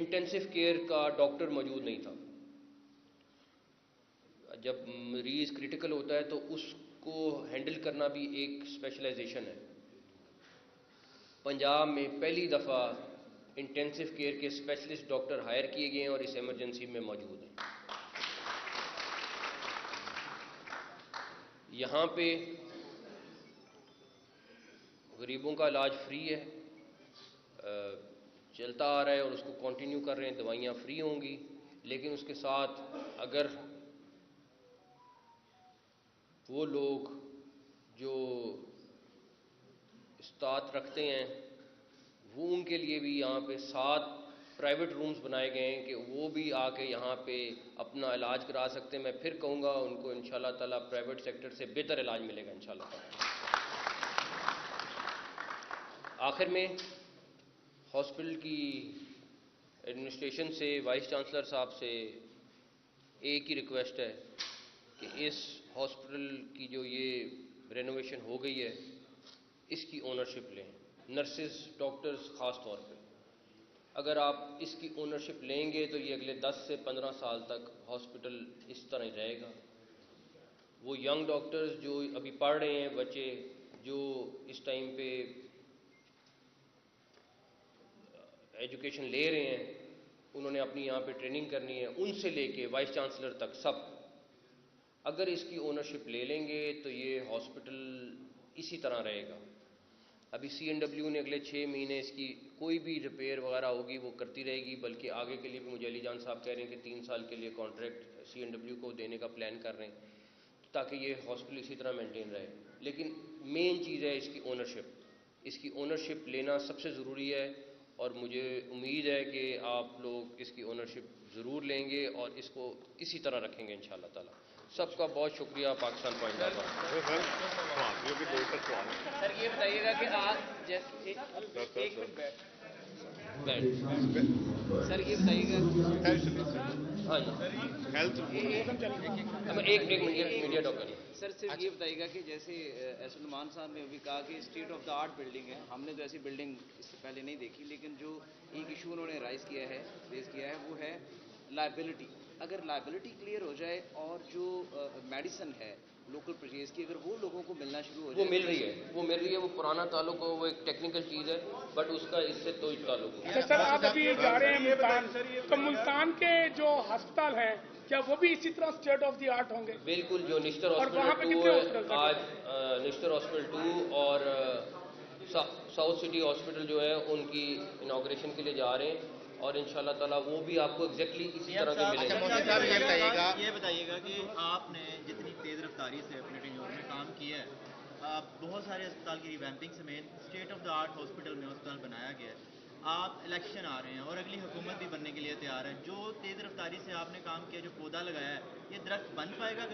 Intensive care کا doctor موجود نہیں تھا. جب مریض کریٹیکل ہوتا ہے تو اس کو ہینڈل کرنا بھی ایک اسپیشلائزیشن ہے. پنجاب میں پہلی دفعہ انٹینسو کیئر کے اسپیشلسٹ ڈاکٹر ہائر کیے گئے ہیں اور اس ایمرجنسی میں موجود ہیں. یہاں پہ غریبوں کا علاج فری ہے, چلتا آ رہا ہے اور اس کو کنٹینیو کر رہے ہیں. دوائیاں فری ہوں گی, لیکن اس کے ساتھ اگر وہ لوگ جو استطاعت رکھتے ہیں وہ ان کے لیے بھی یہاں پہ 7 پرائیویٹ رومز بنائے گئے ہیں کہ وہ بھی آ کے یہاں پہ اپنا علاج کرا سکتے ہیں. میں پھر کہوں گا ان کو انشاءاللہ تعالیٰ پرائیویٹ سیکٹر سے بہتر علاج ملے گا انشاءاللہ تعالیٰ. آخر میں ہاسپٹل کی ایڈمنسٹریشن سے, وائس چانسلر صاحب سے ایک ہی ریکویسٹ ہے کہ اس ہاسپٹل کی جو یہ رینوویشن ہو گئی ہے اس کی اونرشپ لیں. نرسز, ڈاکٹرز خاص طور پہ اگر آپ اس کی اونرشپ لیں گے تو یہ اگلے 10 سے 15 سال تک ہاسپٹل اس طرح ہی رہے گا. وہ ینگ ڈاکٹرز جو ابھی پڑھ رہے ہیں, بچے جو اس ٹائم پہ ایجوکیشن لے رہے ہیں, انہوں نے اپنی یہاں پہ ٹریننگ کرنی ہے, ان سے لے کے وائس چانسلر تک سب اگر اس کی اونرشپ لے لیں گے تو یہ ہاسپٹل اسی طرح رہے گا. ابھی CNW نے اگلے 6 مہینے اس کی کوئی بھی ریپیئر وغیرہ ہوگی وہ کرتی رہے گی, بلکہ آگے کے لیے بھی مجھے علی جان صاحب کہہ رہے ہیں کہ 3 سال کے لیے کانٹریکٹ CNW کو دینے کا پلان کر رہے ہیں تاکہ یہ ہاسپٹل اسی طرح مینٹین رہے. لیکن مین چیز ہے اس کی اونرشپ. اس کی اونرشپ لینا سب سے ضروری ہے اور مجھے امید ہے کہ آپ لوگ اس کی اونرشپ ضرور لیں گے اور اس کو اسی طرح رکھیں گے انشاءاللہ تعالی. سب کا بہت شکریہ. Pakistan point of. سر یہ بتائیے گا کہ آپ جیسے سر یہ بتائیے گا ہاں جی ایک منٹ میڈیا ڈاکٹر. سر صرف یہ بتائیے گا کہ جیسے ایسن نعمان صاحب نے بھی کہا کہ state of the art building ہے, ہم نے تو ایسی بلڈنگ اس سے پہلے نہیں دیکھی, لیکن جو ایک ایشو انہوں نے ریز کیا ہے وہ ہے لائبلٹی. اگر لائبلٹی کلیئر ہو جائے اور جو میڈیسن ہے لوکل پرچیز کی اگر وہ لوگوں کو ملنا شروع ہو جائے, وہ مل رہی ہے, وہ پرانا تعلق ہو, وہ ایک ٹیکنیکل چیز ہے, بٹ اس کا اس سے کوئی تعلق نہیں. سر آپ ابھی جا رہے ہیں ملتان, تو ملتان کے جو ہسپتال ہیں کیا وہ بھی اسی طرح اسٹیٹ آف دی آرٹ ہوں گے؟ بالکل. جو نشتر ہاسپٹل 2 ہے آج, نشتر ہاسپٹل 2 اور ساؤتھ سٹی ہاسپٹل جو ہے ان کی انوگریشن کے لیے جا رہے ہیں اور انشاءاللہ تعالیٰ وہ بھی آپ کو ایگزیکٹلی اسی طرح کے ملیں گے. یہ بتائیے گا کہ آپ نے جتنی تیز رفتاری سے اپنے ٹینیور میں کام کیا ہے, بہت سارے اسپتال کی ریویمپنگ سمیت state of the art hospital میں اسپتال بنایا گیا ہے. آپ الیکشن آ رہے ہیں اور اگلی حکومت بھی بننے کے لیے تیار ہے. جو تیز رفتاری سے آپ نے کام کیا, جو پودا لگایا ہے, یہ درخت بن پائے گا؟